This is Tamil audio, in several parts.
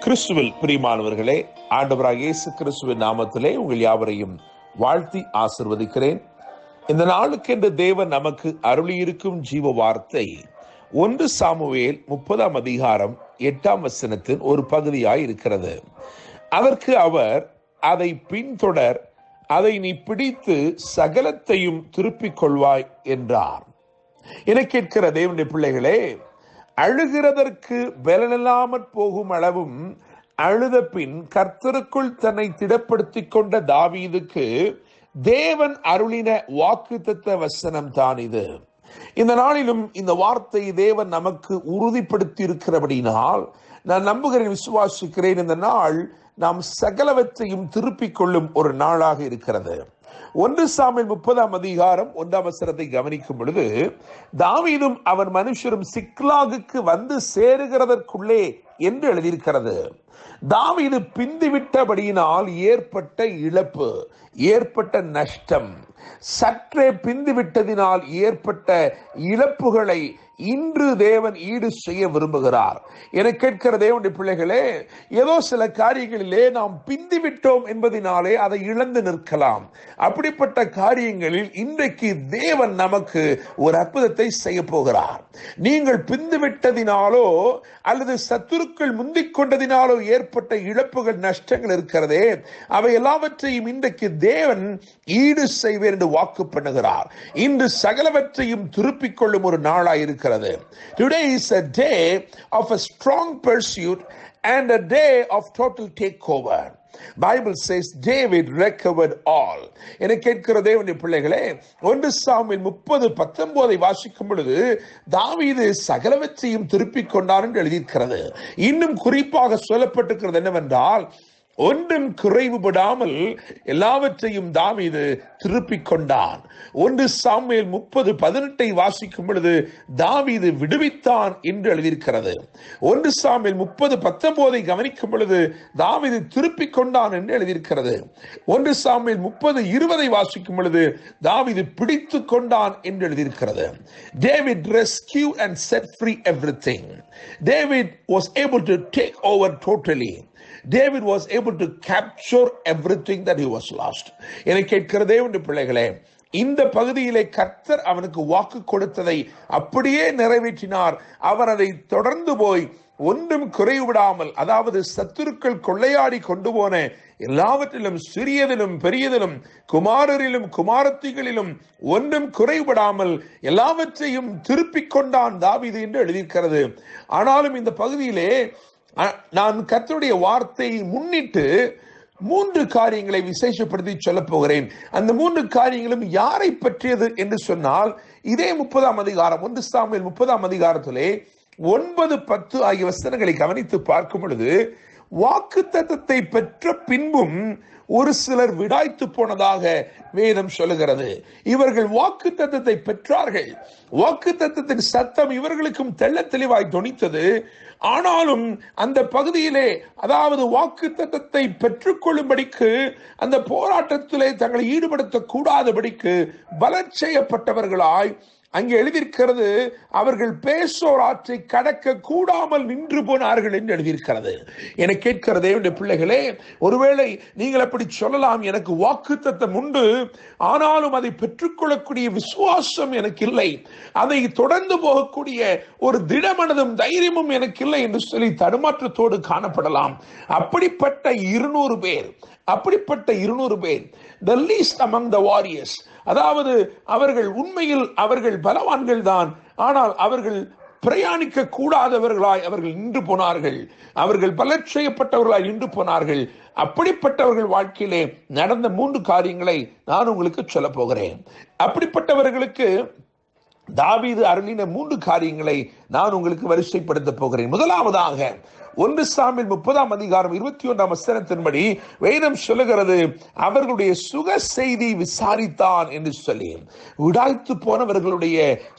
கிறிஸ்துவில் பிரியமானவர்களே, ஆண்டவராகிய இயேசு கிறிஸ்துவின் நாமத்திலே உங்கள் யாவரையும் வாழ்த்தி ஆசிர்வதிக்கிறேன். இந்த நாளுக்கென்று தேவன் நமக்கு அருளியிருக்கும் ஜீவ வார்த்தை 1 சாமுவேல் 30ஆம் அதிகாரம் 8ஆம் வசனத்தின் ஒரு பகுதியாய் இருக்கிறது. அதற்கு அவர், அதை பின்தொடர், அதை நீ பிடித்து சகலத்தையும் திருப்பிக் கொள்வாய் என்றார். என கேட்கிற தேவனுடைய பிள்ளைகளே, அழுகிறதற்கு பலனில்லாமற் போகும் அளவும் அழுத பின் கர்த்தருக்குள் தன்னை திடப்படுத்திக் கொண்ட தாவீதுக்கு தேவன் அருளின வாக்குத்தத்த வசனம் தான் இது. இந்த நாளிலும் இந்த வார்த்தை தேவன் நமக்கு உறுதிப்படுத்தி இருக்கிறபடினால் நான் நம்புகிறேன், விசுவாசிக்கிறேன், இந்த நாள் நாம் சகலவற்றையும் திருப்பிக் கொள்ளும் ஒரு நாளாக இருக்கிறது. 1 சாமுவேல் 30ஆம் அதிகாரம் 1ஆம் வசனத்தை கவனிக்கும் பொழுது, தாவீதும் அவன் மனுஷரும் சிக்லாகுக்கு வந்து சேருகிறதற்குள்ளே என்று எழுதியிருக்கிறது. தாவீது பிந்திவிட்டபடியினால் ஏற்பட்ட இழப்பு, ஏற்பட்ட நஷ்டம், சற்றே பிந்திவிட்டதினால் ஏற்பட்ட இழப்புகளை இன்று தேவன் ஈடு செய்ய விரும்புகிறார். என கேட்கிற தேவனுடைய பிள்ளைகளே, ஏதோ சில காரியங்களிலே நாம் பிந்திவிட்டோம் என்பதனாலே அதை இழந்து நிற்கலாம். அப்படிப்பட்ட காரியங்களில் இன்றைக்கு தேவன் நமக்கு ஒரு அற்புதத்தை செய்ய போகிறார். நீங்கள் பிந்துவிட்டதினாலோ அல்லது சத்துருக்கள் முந்திக் கொண்டதினாலோ ஏற்பட்ட இழப்புகள், நஷ்டங்கள் இருக்கிறதே, அவை எல்லாவற்றையும் இன்றைக்கு தேவன் ஈடு செய்வேன் என்று வாக்கு பண்ணுகிறார். இன்று சகலவற்றையும் திருப்பிக் கொள்ளும் ஒரு நாளாய் இருக்கிறது. Today is a day of a strong pursuit and a day of total takeover. Bible says David recovered all. என கேட்கிற தேவனுடைய பிள்ளைகளே, 1 சாமுவேல் 30:19 வாசிக்கும் பொழுது தாவீது சகலவற்றையும் திருப்பிக் கொண்டார் என்று எழுதியிருக்கிறது. இன்னும் குறிப்பாக சொல்லப்பட்டிருக்கிறது என்னவென்றால், ஒன்றும் குறைவுபடாமல் எல்லாவற்றையும் தாவீது திருப்பிக் கொண்டான். 1 சாமுவேல் 30:18 வாசிக்கும் பொழுது தாவீது விடுவித்தான் என்று எழுதியிருக்கிறது. 1 சாமுவேல் 30:19 கவனிக்கும் பொழுது தாவீது திருப்பிக் கொண்டான் என்று எழுதியிருக்கிறது. 1 சாமுவேல் 30:20 வாசிக்கும் பொழுது தாவீது பிடித்து கொண்டான் என்று எழுதியிருக்கிறது. David rescued and set free everything. David was able to take over totally. David was able to capture everything that he was lost. என்னை கேட்கிற தேவனுடைய பிள்ளைகளே, இந்த பகுதியிலே கர்த்தர் அவனுக்கு வாக்கு கொடுத்ததை அப்படியே நிறைவேற்றினார். அவர் அதை தொடர்ந்து போய் ஒன்றும் குறைவிடாமல், அதாவது சத்துருக்கள் கொள்ளையாடி கொண்டு போன எல்லாவற்றிலும், சிறியதிலும் பெரியதிலும், குமாரரிலும் குமாரத்திகளிலும் ஒன்றும் குறைவிடாமல் எல்லாவற்றையும் திருப்பிக் கொண்டான் தாவீது என்று எழுதியிருக்கிறது. ஆனாலும் இந்த பகுதியிலே நான் கர்த்தருடைய வார்த்தையை முன்னிட்டு 3 காரியங்களை விசேஷப்படுத்தி சொல்ல போகிறேன். அந்த 3 காரியங்களும் யாரை பற்றியது என்று சொன்னால், இதே 30ஆம் அதிகாரம் 1 சாமுவேல் 30ஆம் அதிகாரத்திலே 9, 10 ஆகிய வசனங்களை கவனித்து பார்க்கும் பொழுது, வாக்குத்தத்தத்தை பெற்ற பின்பும் ஒரு சிலர் விடாய்த்து போனதாக வேதம் சொல்லுகிறது. இவர்கள் வாக்குத்தத்தத்தை பெற்றார்கள். வாக்குத்தத்தத்தின் சத்தம் இவர்களுக்கும் தெள்ள தெளிவாய் தொனித்தது. ஆனாலும் அந்த பகுதியிலே, அதாவது வாக்குத்தத்தத்தை பெற்றுக்கொள்ளும்படிக்கு அந்த போராட்டத்திலே தங்களை ஈடுபடுத்த கூடாதபடிக்கு பலச்செய்யப்பட்டவர்களாய் அங்கே எழுதியிருக்கிறது, அவர்கள் பேசோர் ஆற்றை கடக்க கூடாமல் நின்று போனார்கள் என்று எழுதியிருக்கிறது. என கேட்கிற தேவனுடைய பிள்ளைகளே, ஒருவேளை நீங்கள் அப்படி சொல்லலாம், எனக்கு வாக்குத்தத்தம் உண்டு, ஆனாலும் அதை பெற்றுக்கொள்ளக்கூடிய விசுவாசம் எனக்கு இல்லை, அதை தொடர்ந்து போகக்கூடிய ஒரு திடமனதும் தைரியமும் எனக்கு இல்லை என்று சொல்லி தடுமாற்றத்தோடு காணப்படலாம். அப்படிப்பட்ட 200 பேர், the least among the warriors, அதாவது அவர்கள் உண்மையில் அவர்கள் பலவான்கள் தான், ஆனால் அவர்கள் பிரயாணிக்க கூடாதவர்களாய் அவர்கள் நின்று போனார்கள். அவர்கள் பலச்செய்யப்பட்டவர்களாய் நின்று போனார்கள். அப்படிப்பட்டவர்கள் வாழ்க்கையிலே நடந்த 3 காரியங்களை நான் உங்களுக்கு சொல்ல போகிறேன். அப்படிப்பட்டவர்களுக்கு தாவீது அருளின 3 காரியங்களை நான் உங்களுக்கு வரிசைப்படுத்த போகிறேன். முதலாவதாக 1 சாமுவேல் 30ஆம் அதிகாரம் 21ஆம் வசனத்தின்படி வேதம் சொல்லுகிறது, அவர்களுடைய சுக செய்தி விசாரித்தான் என்று சொல்லி, விடாய்த்து போனவர்களுடைய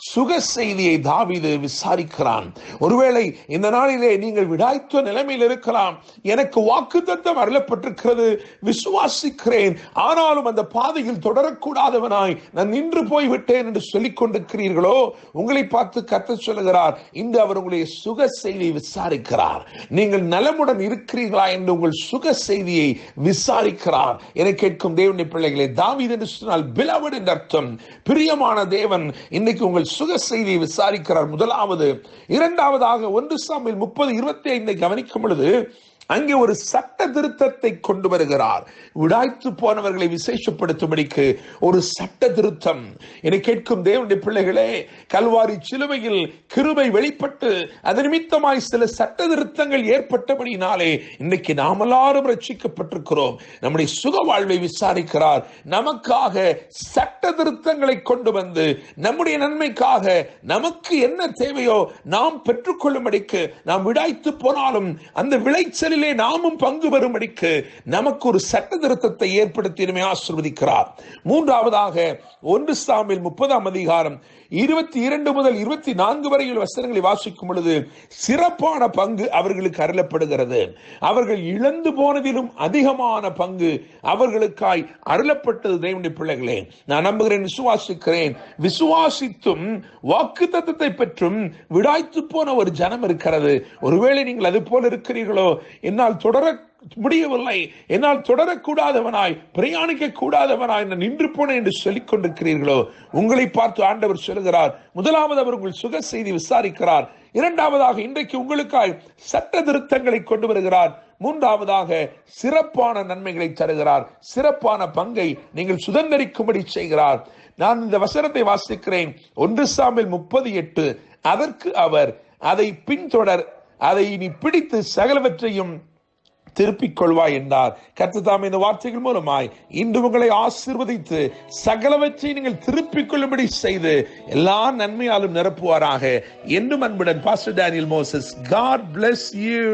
சுக செய்தியை தாவீது விசாரிக்கிறான். ஒருவேளை இந்த நாளிலே நீங்கள் விடாய்த்த நிலைமையில் இருக்கலாம். எனக்கு வாக்குத்தத்தம் அருளப்பட்டிருக்கிறது, விசுவாசிக்கிறேன், ஆனாலும் அந்த பாதையில் தொடரக்கூடாதவனாய் நான் நின்று போய் விட்டேன் என்று சொல்லிக் கொண்டிருக்கிறீர்களோ, உங்களை பார்த்து கர்த்தர் சொல்லுகிறார், இன்று அவர் உங்களுடைய சுக செய்தியை விசாரிக்கிறார். நீங்கள் நலமுடன் இருக்கிறீர்களா என்று உங்கள் சுக செய்தியை விசாரிக்கிறார். என கேட்கும் தேவனுடைய பிள்ளைகளே, தாவீது என்று சொன்னால் beloved என்ற அர்த்தம். பிரியமான தேவன் இன்னைக்கு உங்கள் சுக செய்தியை விசாரிக்கிறார். முதலாவது. இரண்டாவதாக 1 சாமுவேல் 30:25 கவனிக்கும் பொழுது அங்கே ஒரு சட்ட திருத்தத்தை கொண்டு வருகிறார். விடாய்த்து போனவர்களை விசேஷப்படுத்தும்படிக்கு ஒரு சட்ட திருத்தம். என கேட்கும் தேவனுடைய பிள்ளைகளே, கல்வாரி சிலுவையில் கிருபை வெளிப்பட்டு அது நிமித்தமாய் சில சட்ட திருத்தங்கள் ஏற்பட்டபடினாலே இன்னைக்கு நாம் எல்லாரும் ரட்சிக்கப்பட்டிருக்கிறோம். நம்முடைய சுக வாழ்வை விசாரிக்கிறார். நமக்காக சட்ட திருத்தங்களை கொண்டு வந்து நம்முடைய நன்மைக்காக நமக்கு என்ன தேவையோ நாம் பெற்றுக்கொள்ளும்படிக்கு, நாம் விடாய்த்து போனாலும் அந்த விளைச்சல் நாமும் பங்கு பெறும்படிக்கு நமக்கு ஒரு சட்ட திருத்தத்தை ஏற்படுத்தி ஆசீர்வதிக்கிறார். மூன்றாவதாக 1 சாமுவேல் 30 22 முதல் 24 வரையில் வசனங்களை வாசிக்கும் பொழுது சிறப்பான பங்கு அவர்களுக்கு அருளப்படுகிறது. அவர்கள் இழந்து போனதிலும் அதிகமான பங்கு அவர்களுக்காய் அருளப்பட்டது. தேவனுடைய பிள்ளைகளே, நான் நம்புகிறேன், விசுவாசிக்கிறேன். விசுவாசித்தும் வாக்குத்தத்தத்தை பெற்றும் விடாய்த்து போன ஒரு ஜனம் இருக்கிறது. ஒருவேளை நீங்கள் அது போல இருக்கிறீர்களோ, என்னால் தொடர முடியவில்லை, என்னால் தொடரக்கூடாதவனாய், பிரயாணிக்க கூடாதவனாய் நின்று போனேன் என்று சொல்லிக் கொண்டிருக்கிறீர்களோ, உங்களை பார்த்து ஆண்டவர் சொல்லுகிறார். முதலாவது, அவர் உங்கள் சுக செய்தி விசாரிக்கிறார். இரண்டாவதாக, இன்றைக்கு உங்களுக்காய் சட்ட திருத்தங்களை கொண்டு வருகிறார். மூன்றாவதாக, சிறப்பான நன்மைகளை தருகிறார். சிறப்பான பங்கை நீங்கள் சுதந்திரிக்கும்படி செய்கிறார். நான் இந்த வசனத்தை வாசிக்கிறேன். 1 சாமுவேல் 30:8. அதற்கு அவர், அதை பின்தொடர், அதை நீ பிடித்து சகலவற்றையும் திருப்பிக் கொள்வாய் என்றார். கர்த்தர் தாமே இந்த வார்த்தைகள் மூலமாய் இன்று உங்களை ஆசீர்வதித்து சகலவற்றை நீங்கள் திருப்பிக் கொள்ளும்படி செய்து எல்லா நன்மையாலும் நிரப்புவாராக. என்னும் அன்புடன் pastor Daniel Moses. God bless you.